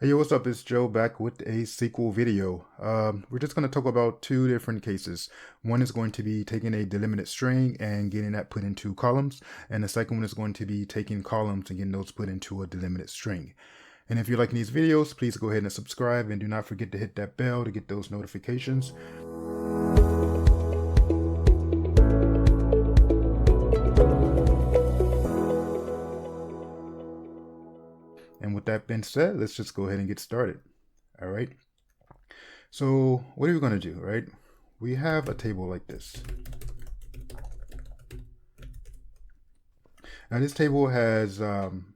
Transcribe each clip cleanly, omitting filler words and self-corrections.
Hey, yo, what's up? It's Joe back with a SQL video. We're just going to talk about two different cases. One is going to be taking a delimited string and getting that put into columns, and the second one is going to be taking columns and getting those put into a delimited string. And if you're liking these videos, please go ahead and subscribe, and do not forget to hit that bell to get those notifications. And with that being said, let's just go ahead and get started. All right. So what are we going to do, right? We have a table like this. Now this table has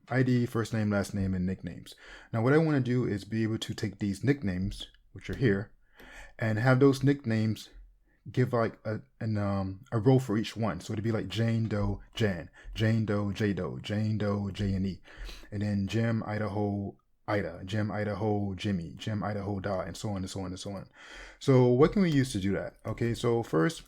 ID, first name, last name, and nicknames. Now what I want to do is be able to take these nicknames, which are here, and have those nicknames give like a row for each one. So it'd be like Jane Doe, Jan, Jane Doe, J Doe, Jane Doe, J and E, and then Jim, Idaho, Ida, Jim, Idaho, Jimmy, Jim, Idaho, Da, and so on and so on and so on. So what can we use to do that? Okay, so first,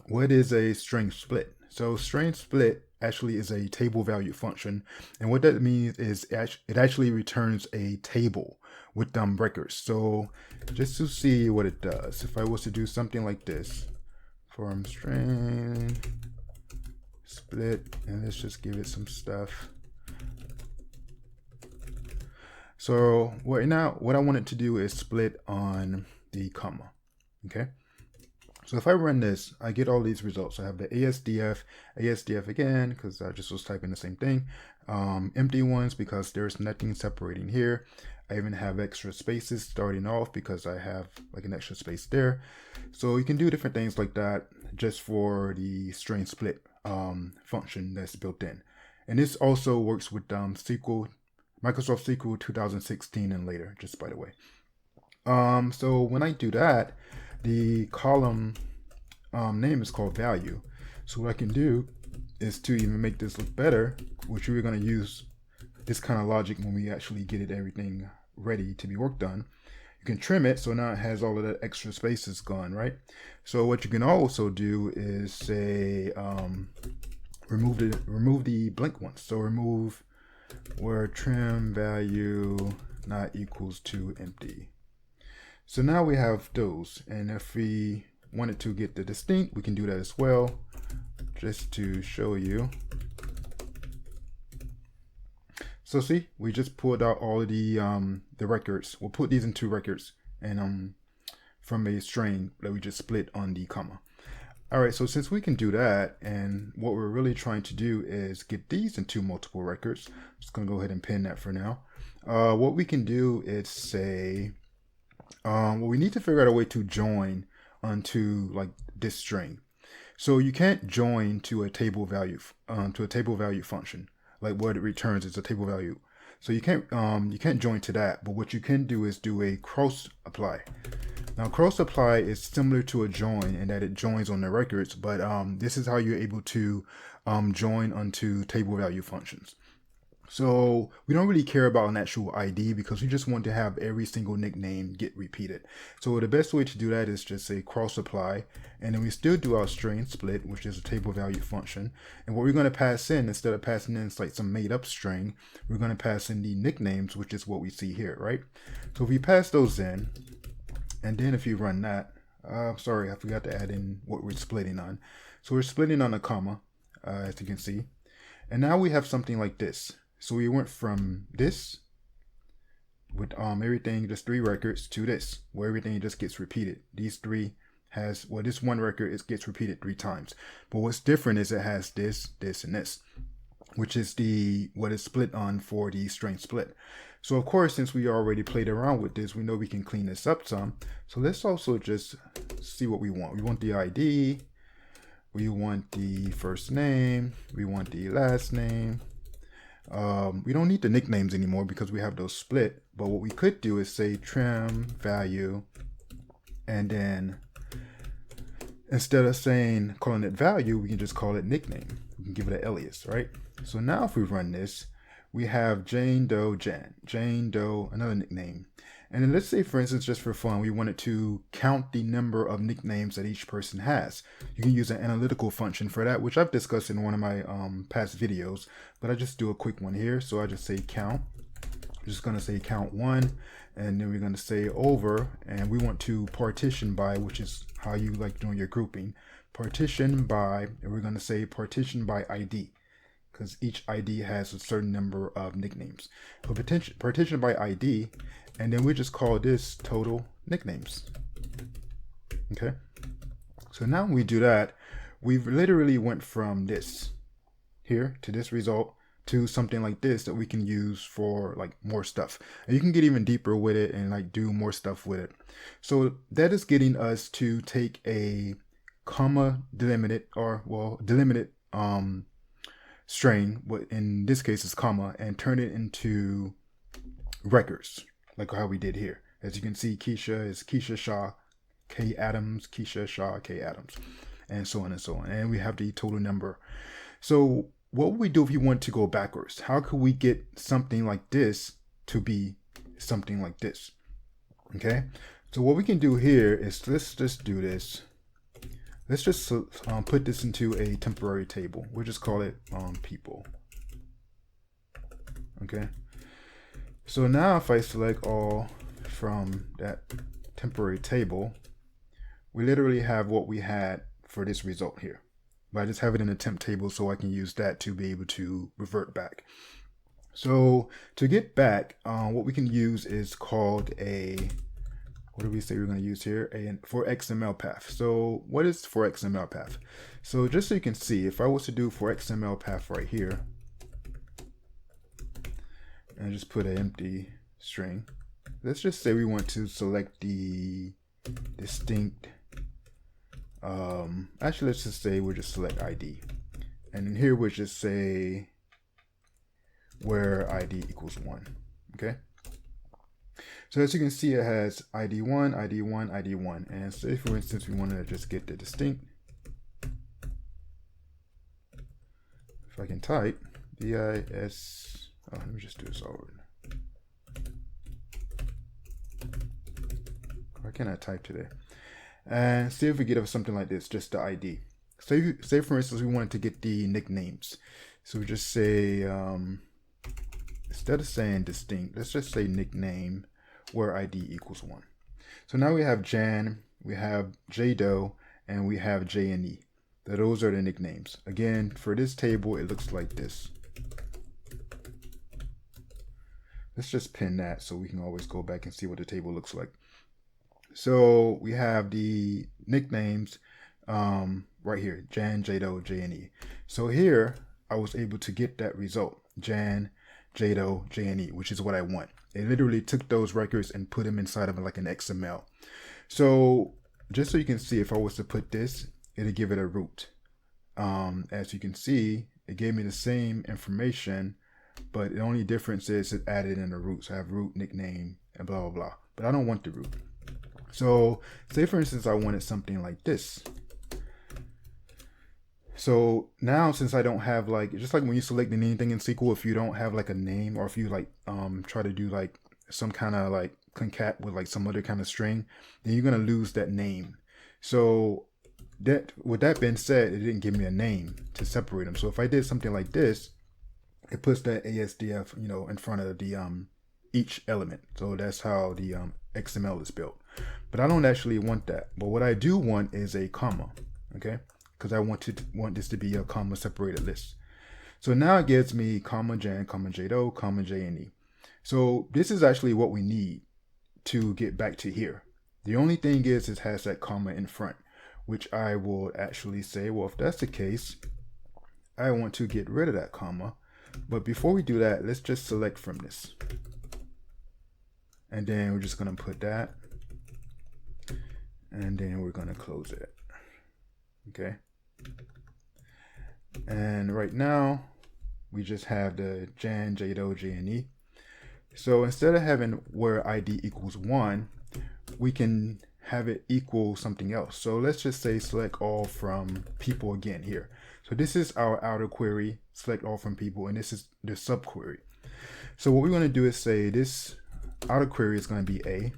what is a string split? So string split actually is a table value function, and what that means is it actually returns a table with records. So just to see what it does, if I was to do something like this, from string split, and let's just give it some stuff. So right now, what I want it to do is split on the comma. Okay. So if I run this, I get all these results. I have the ASDF again, because I just was typing the same thing. Empty ones because there's nothing separating here. I even have extra spaces starting off because I have like an extra space there. So you can do different things like that just for the string split function that's built in. And this also works with SQL, Microsoft SQL 2016 and later, just by the way. So when I do that, the column name is called value. So what I can do is to even make this look better, which we're going to use this kind of logic when we actually get everything ready to be worked on. You can trim it so now it has all of that extra spaces gone, right? So what you can also do is say remove the blank ones. So remove where trim value not equals to empty. So now we have those, and if we wanted to get the distinct, we can do that as well, just to show you. So see, we just pulled out all of the records. We'll put these into records and from a string that we just split on the comma. All right, so since we can do that, and what we're really trying to do is get these into multiple records, I'm just gonna go ahead and pin that for now. What we can do is say, well, we need to figure out a way to join onto like this string. So you can't join to a table value function. Like what it returns is a table value. So you can't join to that. But what you can do is do a cross apply. Now cross apply is similar to a join in that it joins on the records, but this is how you're able to join onto table value functions. So we don't really care about an actual ID because we just want to have every single nickname get repeated. So the best way to do that is just say cross apply, and then we still do our string split, which is a table value function. And what we're going to pass in, instead of passing in like some made up string, we're going to pass in the nicknames, which is what we see here, right? So if we pass those in, and then if you run that, sorry, I forgot to add in what we're splitting on. So we're splitting on a comma, as you can see. And now we have something like this. So we went from this with everything, just 3 records, to this, where everything just gets repeated. These 3 has, well, this 1 record gets repeated 3 times. But what's different is it has this, this, and this, which is what is split on for the string split. So of course, since we already played around with this, we know we can clean this up some. So let's also just see what we want. We want the ID, we want the first name, we want the last name. We don't need the nicknames anymore because we have those split, but what we could do is say trim value, and then instead of calling it value, we can just call it nickname. We can give it an alias, right? So now if we run this, we have Jane Doe, Jan, Jane Doe, another nickname. And then let's say, for instance, just for fun, we wanted to count the number of nicknames that each person has. You can use an analytical function for that, which I've discussed in one of my past videos, but I just do a quick one here. So I just say count We're just going to say count 1, and then we're going to say over, and we want to partition by, which is how you like doing your grouping. Partition by, and we're going to say partition by ID, because each ID has a certain number of nicknames. So partition by ID, and then we just call this total nicknames. Okay. So now when we do that, we've literally went from this here to this result to something like this that we can use for like more stuff. And you can get even deeper with it and like do more stuff with it. So that is getting us to take a comma delimited, or well, delimited string, what in this case is comma, and turn it into records, like how we did here. As you can see, Keisha is Keisha Shaw, K Adams, Keisha Shaw, K Adams, and so on and so on. And we have the total number. So what would we do if you want to go backwards? How could we get something like this to be something like this? Okay, so what we can do here is, let's just do this. Let's just put this into a temporary table. We'll just call it people. Okay, so now if I select all from that temporary table, we literally have what we had for this result here. But I just have it in a temp table so I can use that to be able to revert back. So to get back, what we can use is called a, what do we say we're going to use here? A for XML path. So what is for XML path? So just so you can see, if I was to do for XML path right here, and just put an empty string, let's just say we want to select the distinct, actually let's just say we'll just select ID, and in here we'll just say where ID equals 1. Okay, so as you can see, it has ID1, ID1, ID1, and say for instance we wanted to just get the distinct, if I can type DIS, oh, let me just do this over. Why can't I type today? And see if we get something like this, just the ID. So say for instance we wanted to get the nicknames, so we just say instead of saying distinct, let's just say nickname where ID equals 1. So now we have Jan, we have JDo, and we have JNE. Those are the nicknames. Again, for this table it looks like this. Let's just pin that so we can always go back and see what the table looks like. So we have the nicknames right here, Jan, Jado, JNE. So here I was able to get that result, Jan, Jado, JNE, which is what I want. It literally took those records and put them inside of like an XML. So just so you can see, if I was to put this, it'll give it a root. As you can see, it gave me the same information, but the only difference is it added in a root. So I have root, nickname, and blah, blah, blah. But I don't want the root. So say for instance, I wanted something like this. So now since I don't have like, just like when you select anything in SQL, if you don't have like a name, or if you like try to do like some kind of like concat with like some other kind of string, then you're going to lose that name. So that, with that being said, it didn't give me a name to separate them. So if I did something like this, it puts that ASDF, you know, in front of the each element. So that's how the XML is built. But I don't actually want that. But what I do want is a comma, okay? Because I want this to be a comma separated list. So now it gives me comma Jan, comma Jado, comma JNE. So this is actually what we need to get back to here. The only thing is it has that comma in front, which I will actually say, well, if that's the case, I want to get rid of that comma. But before we do that, let's just select from this. And then we're just going to put that. And then we're going to close it. Okay. And right now, we just have the Jan, Jado, JNE. So instead of having where ID equals 1, we can have it equal something else. So let's just say select all from people again here. So this is our outer query, select all from people, and this is the subquery. So what we're going to do is say this outer query is going to be A,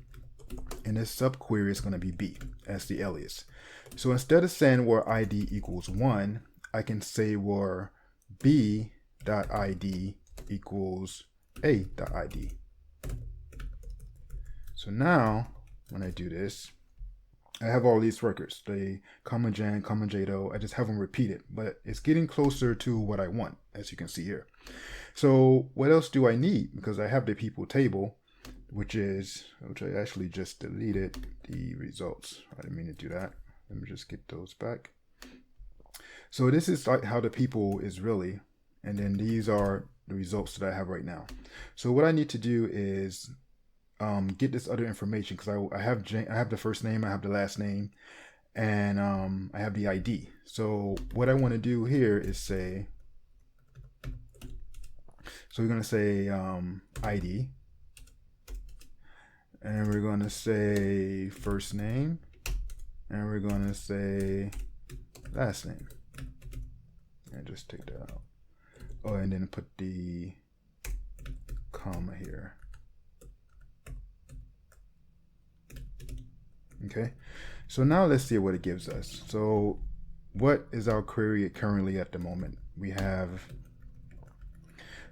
and this subquery is going to be B as the alias. So instead of saying where ID equals 1, I can say where B.id equals A.id. So now when I do this, I have all these records, the comma Jan, comma Jado. I just have them repeated, but it's getting closer to what I want, as you can see here. So what else do I need? Because I have the people table, which I actually just deleted the results. I didn't mean to do that. Let me just get those back. So this is like how the people is really, and then these are the results that I have right now. So what I need to do is get this other information, because I have the first name, I have the last name, and I have the ID. So what I want to do here is say, so we're going to say ID, and we're going to say first name, and we're going to say last name, and just take that out. Oh, and then put the comma here. Okay, so now let's see what it gives us. So what is our query currently at the moment? We have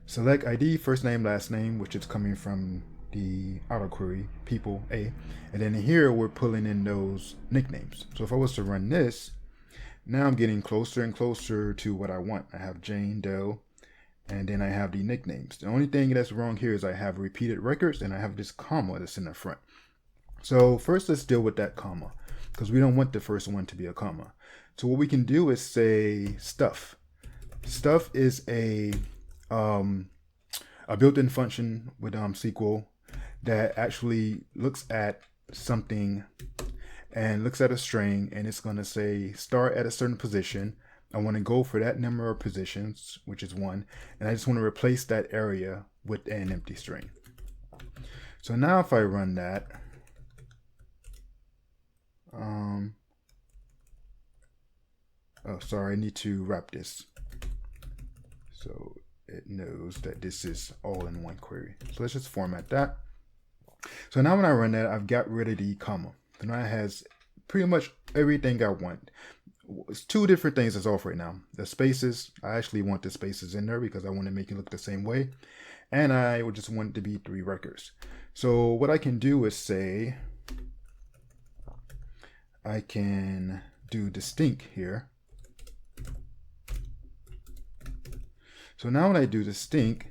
select ID, first name, last name, which is coming from the auto query people A, and then here we're pulling in those nicknames. So if I was to run this, now I'm getting closer and closer to what I want. I have Jane Doe, and then I have the nicknames. The only thing that's wrong here is I have repeated records, and I have this comma that's in the front. So first let's deal with that comma, because we don't want the first one to be a comma. So what we can do is say stuff. Stuff is a built-in function with SQL that actually looks at something and looks at a string, and it's going to say start at a certain position. I want to go for that number of positions, which is 1, and I just want to replace that area with an empty string. So now if I run that, oh, sorry, I need to wrap this so it knows that this is all in one query. So let's just format that. So now when I run that, I've got rid of the comma. So now it has pretty much everything I want. It's two different things that's off right now. The spaces, I actually want the spaces in there because I want to make it look the same way. And I would just want it to be 3 records. So what I can do is say, I can do distinct here. So now when I do distinct,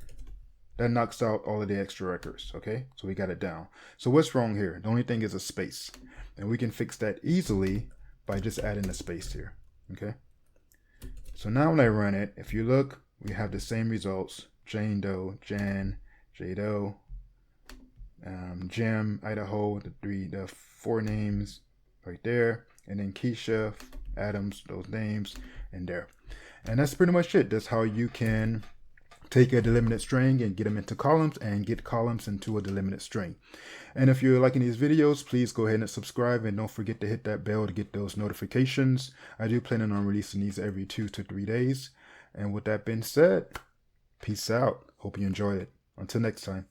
that knocks out all of the extra records, okay? So we got it down. So what's wrong here? The only thing is a space. And we can fix that easily by just adding a space here, okay? So now when I run it, if you look, we have the same results. Jane Doe, Jan, Jado, Jim, Idaho, the 4 names right there. And then Keisha, Adams, those names, and there. And that's pretty much it. That's how you can take a delimited string and get them into columns and get columns into a delimited string. And if you're liking these videos, please go ahead and subscribe, and don't forget to hit that bell to get those notifications. I do plan on releasing these every 2 to 3 days. And with that being said, peace out. Hope you enjoyed it. Until next time.